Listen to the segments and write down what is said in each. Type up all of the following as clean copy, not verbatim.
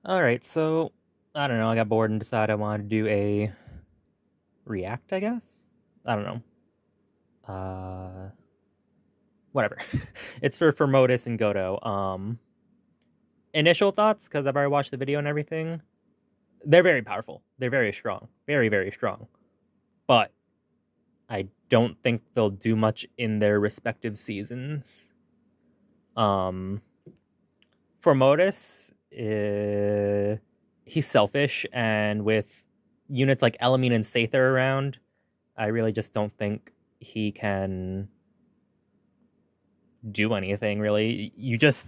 Alright, so, I don't know, I got bored and decided I wanted to do a react, I guess? I don't know. Whatever. It's for Modus and Goto. Initial thoughts, because I've already watched the video and everything. They're very powerful. They're very strong. Very, very strong. But I don't think they'll do much in their respective seasons. Um, for Modus, he's selfish, and with units like Elamine and Sather around, I really just don't think he can do anything, really. You just.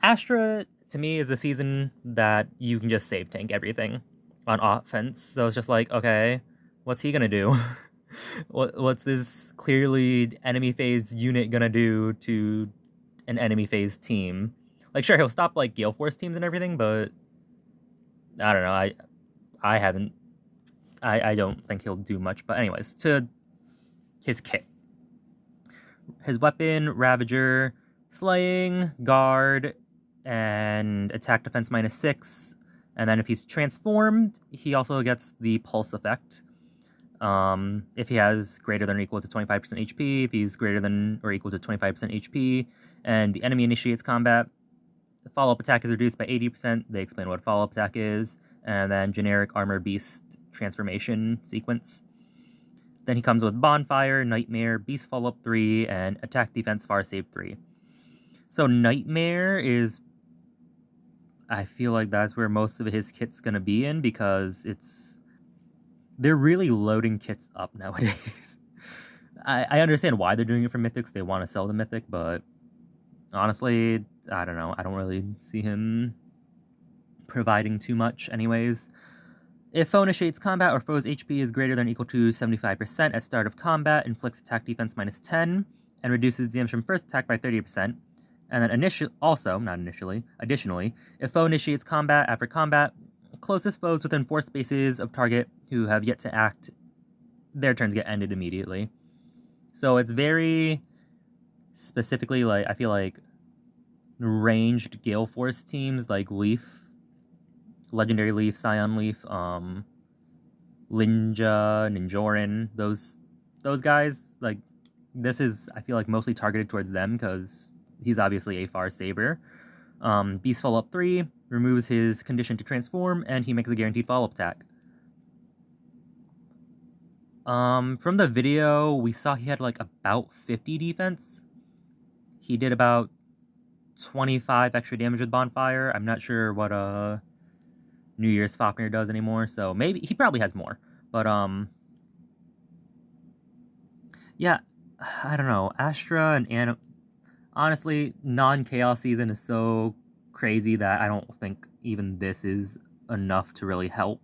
Astra, to me, is the season that you can just save tank everything on offense. So it's just like, okay, what's he gonna do? What's this clearly enemy phase unit gonna do to an enemy phase team? Like, sure, he'll stop like Gale Force teams and everything, but I don't know. I haven't. I don't think he'll do much. But anyways, to his kit, his weapon, Ravager, Slaying, Guard, and Attack Defense -6. And then if he's transformed, he also gets the Pulse effect. If he has greater than or equal to 25% HP, if he's greater than or equal to 25% HP, and the enemy initiates combat, the follow-up attack is reduced by 80%. They explain what a follow-up attack is, and then generic armor beast transformation sequence. Then he comes with Bonfire, Nightmare, Beast Follow-up 3, and Attack Defense Far Save 3. So Nightmare is, I feel like that's where most of his kit's gonna be in, because they're really loading kits up nowadays. I understand why they're doing it for Mythics. They want to sell the Mythic, but honestly, I don't know. I don't really see him providing too much anyways. If foe initiates combat or foe's HP is greater than or equal to 75% at start of combat, inflicts attack defense -10, and reduces damage from first attack by 30%. And then additionally, if foe initiates combat after combat, closest foes within 4 spaces of target who have yet to act, their turns get ended immediately. So it's very specifically, like, I feel like ranged Gale Force teams like Leaf, Legendary Leaf, Scion Leaf, Linja, Ninjorin, those guys, like, this is, I feel like, mostly targeted towards them because he's obviously a Far Saber. Beast Follow-up 3 removes his condition to transform, and he makes a guaranteed follow-up attack. From the video, we saw he had like about 50 defense. He did about 25 extra damage with Bonfire. I'm not sure what New Year's Fafnir does anymore, so maybe he probably has more. But yeah, I don't know. Astra and honestly, non-chaos season is so crazy that I don't think even this is enough to really help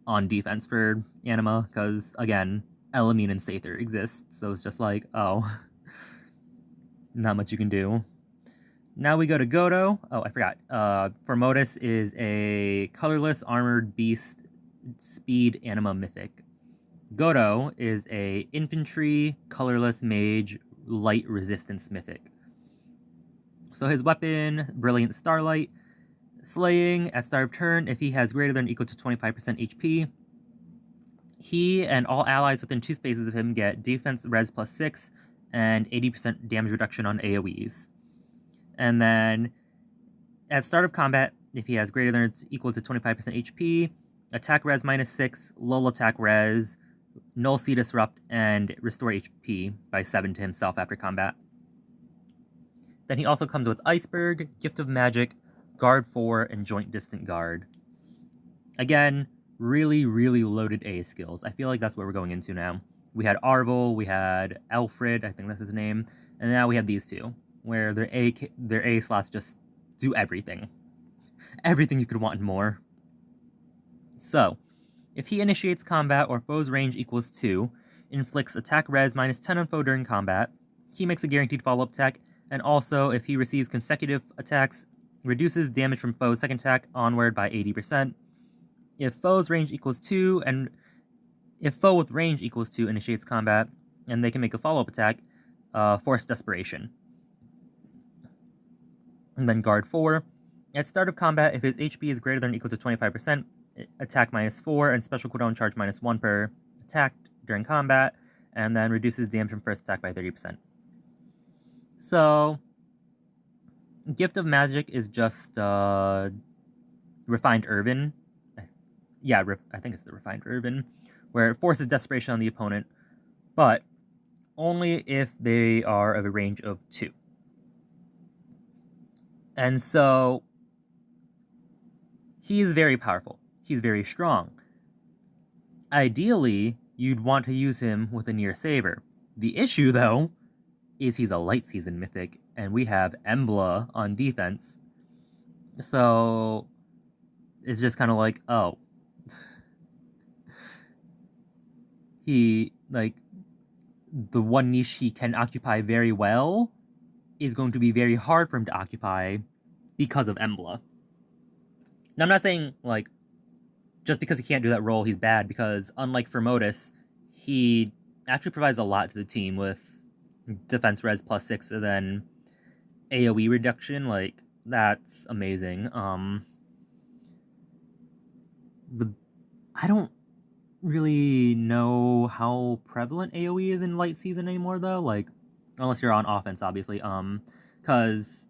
on defense for Anima, because again, Elamine and Sather exist, so it's just like, oh, not much you can do. Now we go to Goto. Oh, I forgot. For Modus is a colorless armored beast speed anima mythic. Goto is a infantry colorless mage light resistance mythic. So his weapon, Brilliant Starlight, Slaying at start of turn. If he has greater than or equal to 25% HP, he and all allies within 2 spaces of him get defense res +6 and 80% damage reduction on AoEs. And then at start of combat, if he has greater than or equal to 25% HP, attack res -6, lull attack res, null C disrupt, and restore HP by 7 to himself after combat. Then he also comes with Iceberg, Gift of Magic, Guard 4, and Joint Distant Guard. Again, really, really loaded A skills. I feel like that's what we're going into now. We had Arvel, we had Alfred, I think that's his name, and now we have these two, where their A slots just do everything. Everything you could want and more. So, if he initiates combat or foe's range equals 2, inflicts attack res -10 on foe during combat, he makes a guaranteed follow-up attack, and also, if he receives consecutive attacks, reduces damage from foe's second attack onward by 80%. If foe's range equals 2, and if foe with range equals 2 initiates combat, and they can make a follow-up attack, Force Desperation. And then Guard 4. At start of combat, if his HP is greater than or equal to 25%, attack -4 and special cooldown charge -1 per attack during combat, and then reduces damage from first attack by 30%. So, Gift of Magic is just Refined Urban. Yeah, I think it's the Refined Urban, where it forces Desperation on the opponent, but only if they are of a range of 2. And so, he is very powerful. He's very strong. Ideally, you'd want to use him with a Near Saber. The issue, though, is he's a Light Season Mythic, and we have Embla on defense. So, it's just kind of like, oh. He, like, the one niche he can occupy very well is going to be very hard for him to occupy because of Embla. Now, I'm not saying, like, just because he can't do that role, he's bad, because unlike Fermodus, he actually provides a lot to the team with defense res +6 and then AoE reduction. Like, that's amazing. I don't really know how prevalent AoE is in Light Season anymore, though. Like, unless you're on offense, obviously. Because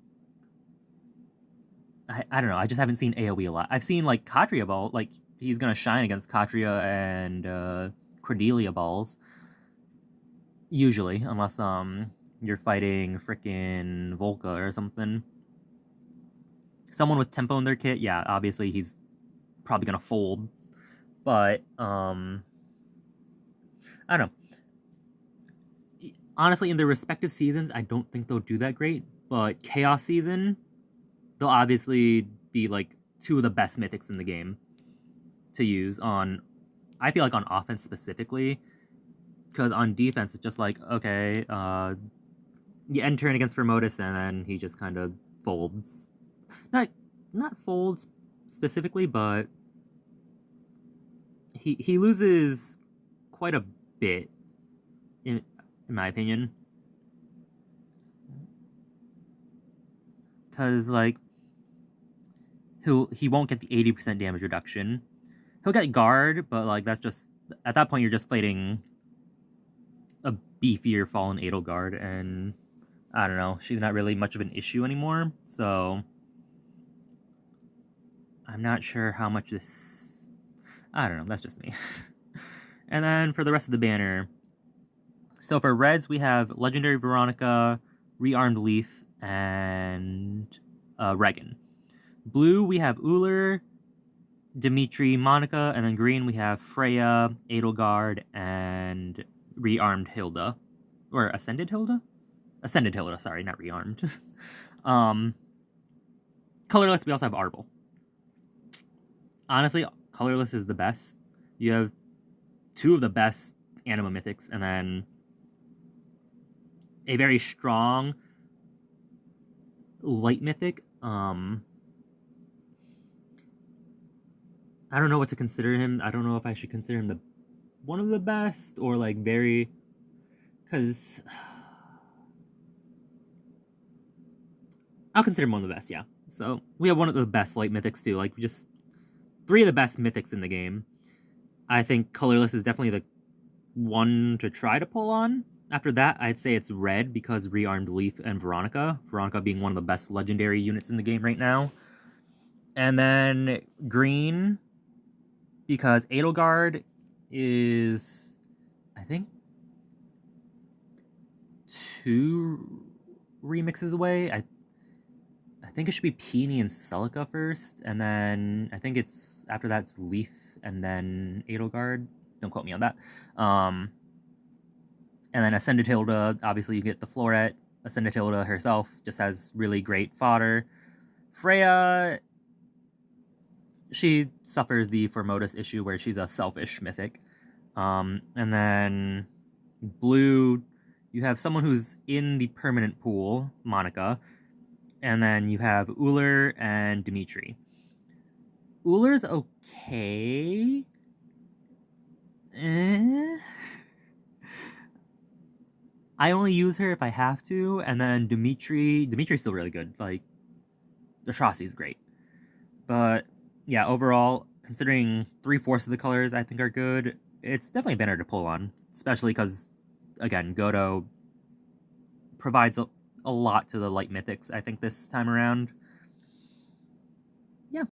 I don't know. I just haven't seen AoE a lot. I've seen like Katria Ball. Like, he's gonna shine against Katria and Cordelia balls. Usually, unless you're fighting frickin' Volca or something. Someone with tempo in their kit, yeah, obviously he's probably gonna fold. But I don't know. Honestly, in their respective seasons, I don't think they'll do that great. But Chaos Season, they'll obviously be like two of the best mythics in the game to use on. I feel like on offense specifically, because on defense it's just like, okay, you end turn against Fermodus and then he just kind of folds. Not folds specifically, but he loses quite a bit in my opinion. Cause like he won't get the 80% damage reduction. He'll get guard, but like that's just at that point you're just fighting a beefier Fallen Edelgard, and I don't know, she's not really much of an issue anymore, so I'm not sure how much this. I don't know, that's just me. And then for the rest of the banner, so for Reds, we have Legendary Veronica, Rearmed Leaf, and Regan. Blue, we have Uller, Dimitri, Monica, and then green, we have Freya, Edelgard, and Rearmed Hilda. Or Ascended Hilda? Ascended Hilda, sorry, not Rearmed. Colorless, we also have Arbol. Honestly, Colorless is the best. You have two of the best Anima Mythics, and then a very strong Light Mythic. I don't know what to consider him. I don't know if I should consider him the one of the best or like very, because I'll consider him one of the best. Yeah. So we have one of the best Light Mythics too. Like just three of the best Mythics in the game. I think Colorless is definitely the one to try to pull on. After that, I'd say it's Red because Rearmed Leaf and Veronica. Veronica being one of the best legendary units in the game right now. And then Green because Edelgard is, I think, 2 remixes away. I think it should be Peony and Celica first, and then I think it's after that's Leaf and then Edelgard. Don't quote me on that. And then Ascended Hilda, obviously you get the Floret. Ascended Hilda herself just has really great fodder. Freya, she suffers the Formodus issue where she's a selfish mythic. And then blue, you have someone who's in the permanent pool, Monica. And then you have Uller and Dimitri. Uller's okay. I only use her if I have to, and then Dimitri's still really good. Like, the Shasi is great. But yeah, overall, considering three-fourths of the colors I think are good, it's definitely a banner to pull on, especially because, again, Godo provides a lot to the light mythics, I think, this time around.